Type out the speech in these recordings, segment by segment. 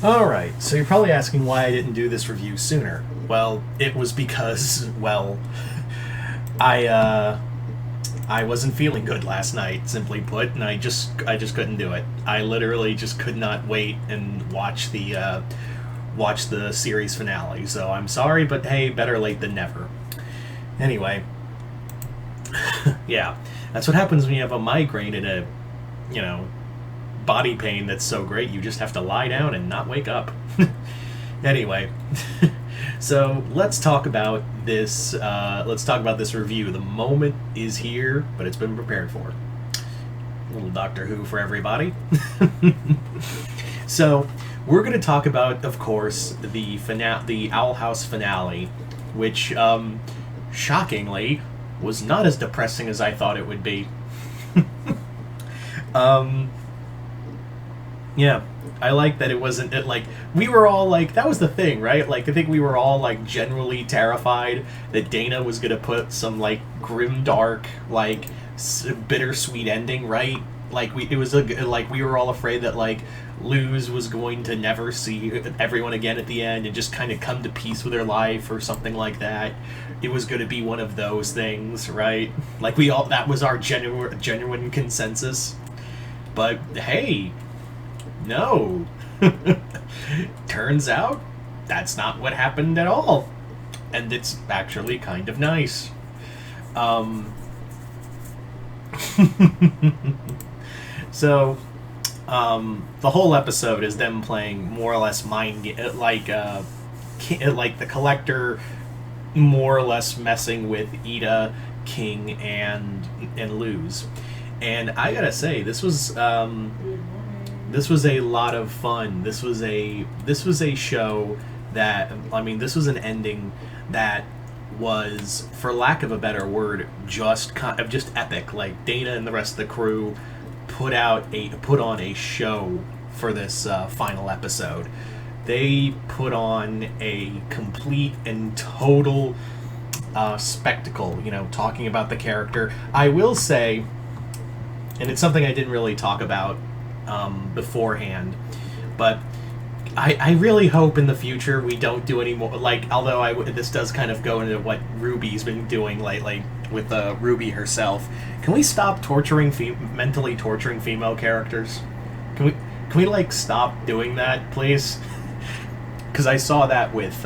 Alright, so you're probably asking why I didn't do this review sooner. Well, it was because, well, I, uh, I wasn't feeling good last night, simply put, and I just couldn't do it. I literally just could not wait and watch the series finale. So I'm sorry, but hey, better late than never. Anyway, yeah, that's what happens when you have a migraine and a, you know, body pain that's so great you just have to lie down and not wake up. Anyway, so let's talk about this. Let's talk about this review. The moment is here, but it's been prepared for. A little Doctor Who for everybody. So we're going to talk about, of course, the Owl House finale, which, shockingly, was not as depressing as I thought it would be. um, yeah, I like that it wasn't like we were all like that was the thing, right? Like I think we were all like generally terrified that Dana was gonna put some like grim dark like bittersweet ending, right? Like like we were all afraid that like Luz was going to never see everyone again at the end and just kind of come to peace with her life or something like that. It was going to be one of those things, right? Like we all that was our genuine consensus. But hey, no. Turns out that's not what happened at all. And it's actually kind of nice. Um, so, the whole episode is them playing more or less like the Collector more or less messing with Ida, King, and Luz. And I gotta say, this was a lot of fun. This was a show that this was an ending that was, for lack of a better word, just kind of just epic. Like Dana and the rest of the crew put on a show for this final episode. They put on a complete and total spectacle. Talking about the character. I will say, and it's something I didn't really talk about beforehand, but I really hope in the future we don't do any more. Like, although this does kind of go into what Ruby's been doing lately with Ruby herself. Can we stop mentally torturing female characters? Can we like stop doing that, please? Because I saw that with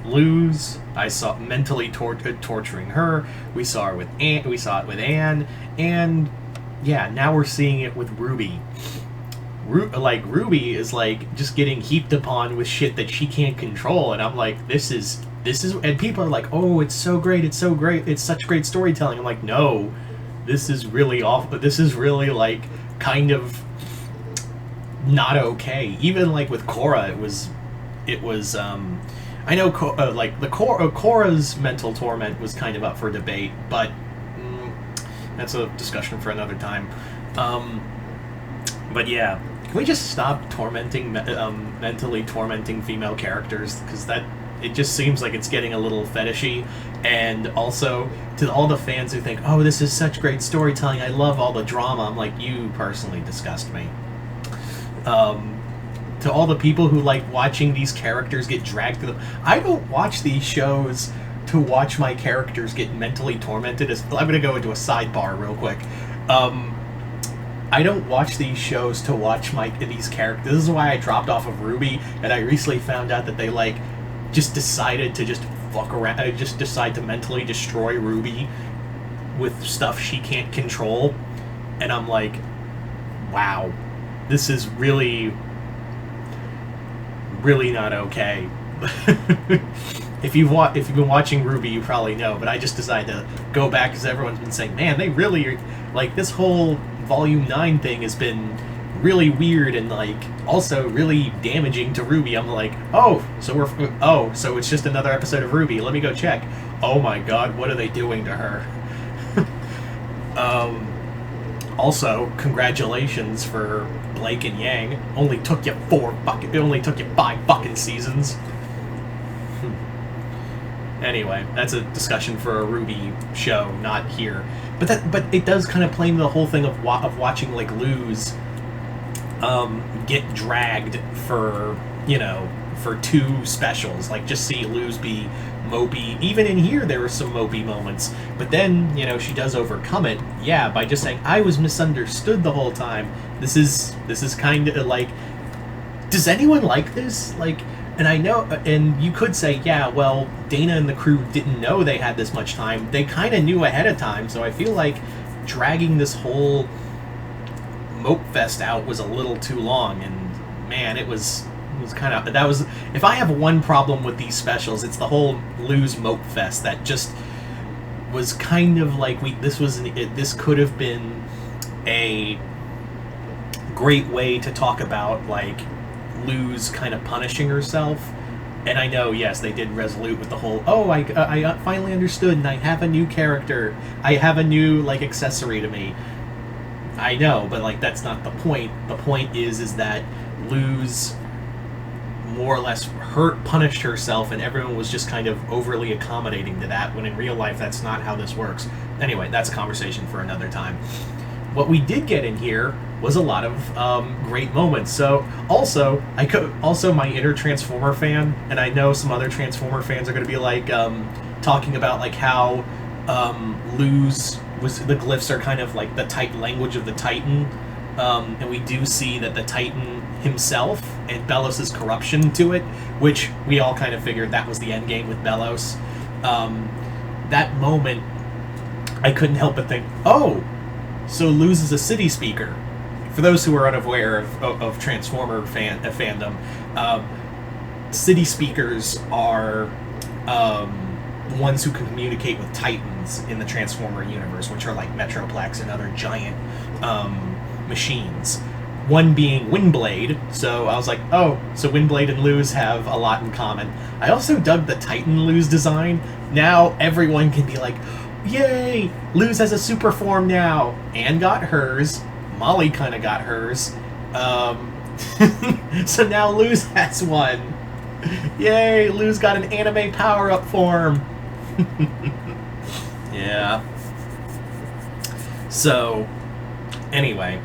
Luz. I saw mentally torturing her. We saw it with Anne, and yeah, now we're seeing it with Ruby. Ruby is like just getting heaped upon with shit that she can't control, and I'm like, this is, and people are like, oh, it's so great, it's such great storytelling. I'm like, no, this is really awful. This is really like kind of not okay. Even like with Korra, it was. I know, Korra's mental torment was kind of up for debate, but that's a discussion for another time. But yeah, can we just stop mentally tormenting female characters? Because it just seems like it's getting a little fetishy. And also, to all the fans who think, oh, this is such great storytelling, I love all the drama, I'm like, you personally disgust me. To all the people who like watching these characters get dragged through them. I don't watch these shows to watch my characters get mentally tormented. I'm going to go into a sidebar real quick. I don't watch these shows to watch these characters. This is why I dropped off of Ruby, and I recently found out that they like just decided to just fuck around. Just decide to mentally destroy Ruby with stuff she can't control, and I'm like, wow, this is really not okay. If you've been watching Ruby, you probably know, but I just decided to go back because everyone's been saying, man, they really are, like, this whole Volume 9 thing has been really weird and, like, also really damaging to Ruby. I'm like, so it's just another episode of Ruby. Let me go check. Oh my god, what are they doing to her? Also, congratulations for Blake and Yang. It only took you 5 fucking seasons. Anyway, that's a discussion for a Ruby show, not here. but it does kind of play into the whole thing of watching like Luz get dragged for, you know, for 2 specials. Like, just see Luz be mopey. Even in here there were some mopey moments, but then, you know, she does overcome it, yeah, by just saying, I was misunderstood the whole time. This is kind of like, does anyone like this? Like, and I know, and you could say, yeah, well, Dana and the crew didn't know they had this much time. They kind of knew ahead of time, so I feel like dragging this whole mope fest out was a little too long, and man, it was kind of, that was, if I have one problem with these specials, it's the whole Luz mope fest that just was kind of like, this could have been a great way to talk about like Luz kind of punishing herself. And I know, yes, they did Resolute with the whole, oh, I finally understood, and I have a new character, I have a new like accessory to me. I know, but like, that's not the point. The point is that Luz more or less punished herself, and everyone was just kind of overly accommodating to that, when in real life that's not how this works. Anyway, that's a conversation for another time. What we did get in here was a lot of great moments. So also, my inner Transformer fan, and I know some other Transformer fans are going to be like talking about like how Luz was, the glyphs are kind of like the language of the Titan, and we do see that the Titan himself and Belos' corruption to it, which we all kind of figured that was the end game with Belos. That moment, I couldn't help but think, oh, so Luz is a city speaker. For those who are unaware of Transformer fandom, city speakers are ones who can communicate with Titans in the Transformer universe, which are like Metroplex and other giant machines. One being Windblade, so I was like, oh, so Windblade and Luz have a lot in common. I also dug the Titan Luz design. Now everyone can be like, yay, Luz has a super form now, and got hers. Molly kind of got hers. So now Luz has one. Yay, Luz got an anime power-up form. Yeah. So, anyway,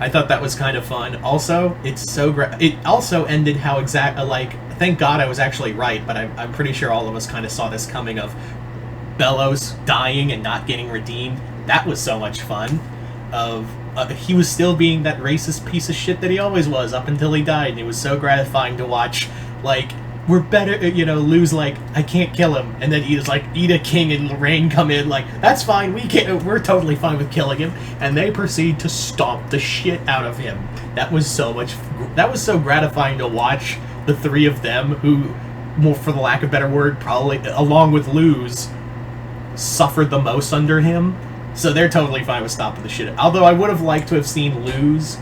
I thought that was kind of fun. Also, it's so great. It also ended how thank God I was actually right, but I'm pretty sure all of us kind of saw this coming of Belos dying and not getting redeemed. That was so much fun. He was still being that racist piece of shit that he always was up until he died, and it was so gratifying to watch. Like, we're better, you know, Luz like, I can't kill him, and then Ida's like, Ida, King, and Lorraine come in like, that's fine, we're totally fine with killing him, and they proceed to stomp the shit out of him. That was so gratifying to watch the three of them, who, more for the lack of a better word, probably, along with Luz, suffered the most under him. So they're totally fine with stopping the shit. Although I would have liked to have seen Luz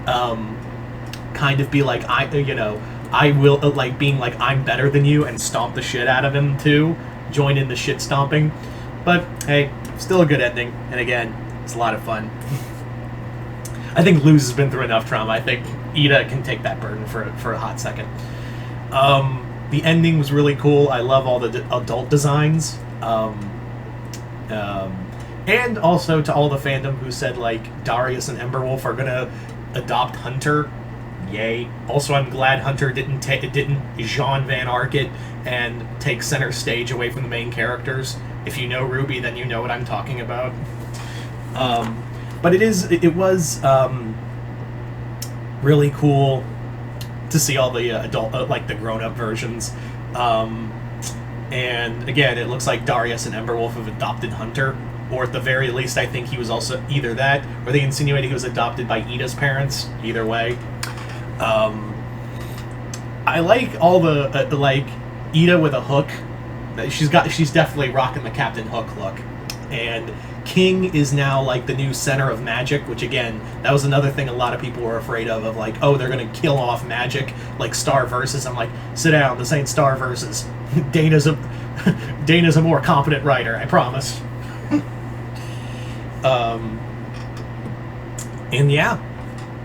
kind of be like, I will, like, being like, I'm better than you, and stomp the shit out of him too. Join in the shit stomping. But, hey, still a good ending. And again, it's a lot of fun. I think Luz has been through enough trauma. I think Ida can take that burden for a hot second. The ending was really cool. I love all the adult designs. And also to all the fandom who said, like, Darius and Emberwolf are gonna adopt Hunter. Yay. Also, I'm glad Hunter didn't Jean Van Arc it and take center stage away from the main characters. If you know RWBY, then you know what I'm talking about. But it was really cool to see all the adult, like the grown-up versions. And again, it looks like Darius and Emberwolf have adopted Hunter. Or at the very least, I think he was also either that, or they insinuated he was adopted by Ida's parents. Either way. I like all the, like, Ida with a hook. She's definitely rocking the Captain Hook look. And King is now, like, the new center of magic, which, again, that was another thing a lot of people were afraid of, like, oh, they're gonna kill off magic, like Star Versus. I'm like, sit down, this ain't Star Versus. Dana's a more competent writer, I promise. And yeah,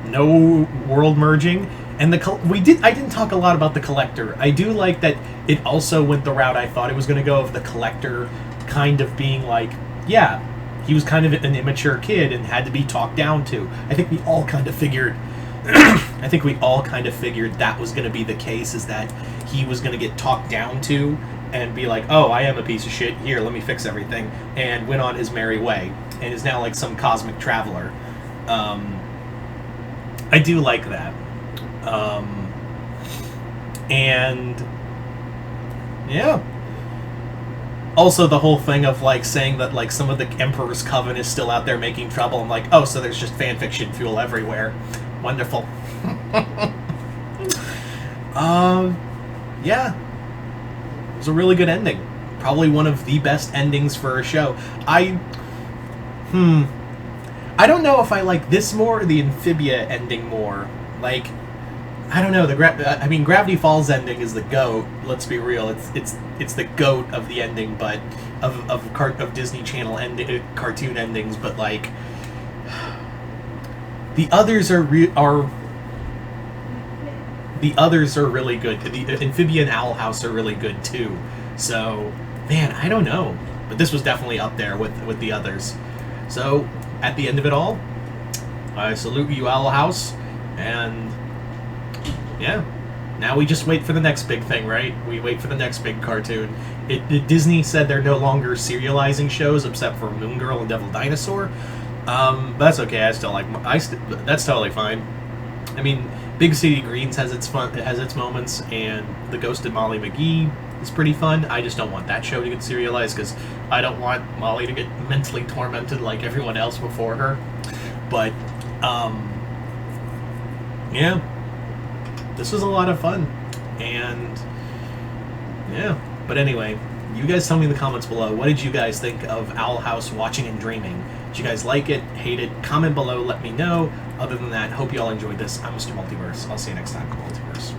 no world merging, and I didn't talk a lot about the Collector. I do like that it also went the route I thought it was going to go, of the Collector kind of being like, yeah, he was kind of an immature kid and had to be talked down to. I think we all kind of figured. I think we all kind of figured that was going to be the case, is that he was going to get talked down to and be like, oh, I am a piece of shit, here, let me fix everything, and went on his merry way, and is now like some cosmic traveler. I do like that. And yeah. Also, the whole thing of like saying that like some of the Emperor's Coven is still out there making trouble. I'm like, oh, so there's just fanfiction fuel everywhere. Wonderful. Yeah. It was a really good ending. Probably one of the best endings for a show. I don't know if I like this more or the Amphibia ending more. Like, I don't know. Gravity Falls ending is the GOAT. Let's be real. It's the GOAT of the ending, but of Disney Channel cartoon endings. But like, the others are really good. The Amphibia and Owl House are really good too. So, man, I don't know. But this was definitely up there with the others. So, at the end of it all, I salute you, Owl House, and yeah, now we just wait for the next big thing, right? We wait for the next big cartoon. Disney said they're no longer serializing shows except for Moon Girl and Devil Dinosaur. But that's okay. That's totally fine. I mean, Big City Greens has its moments, and The Ghost of Molly McGee is pretty fun. I just don't want that show to get serialized because I don't want Molly to get mentally tormented like everyone else before her. But yeah, this was a lot of fun, and yeah. But anyway, you guys tell me in the comments below, what did you guys think of Owl House Watching and Dreaming? Did you guys like it, hate it? Comment below, let me know. Other than that, hope you all enjoyed this. I'm Mr. Multiverse. I'll see you next time, Multiverse.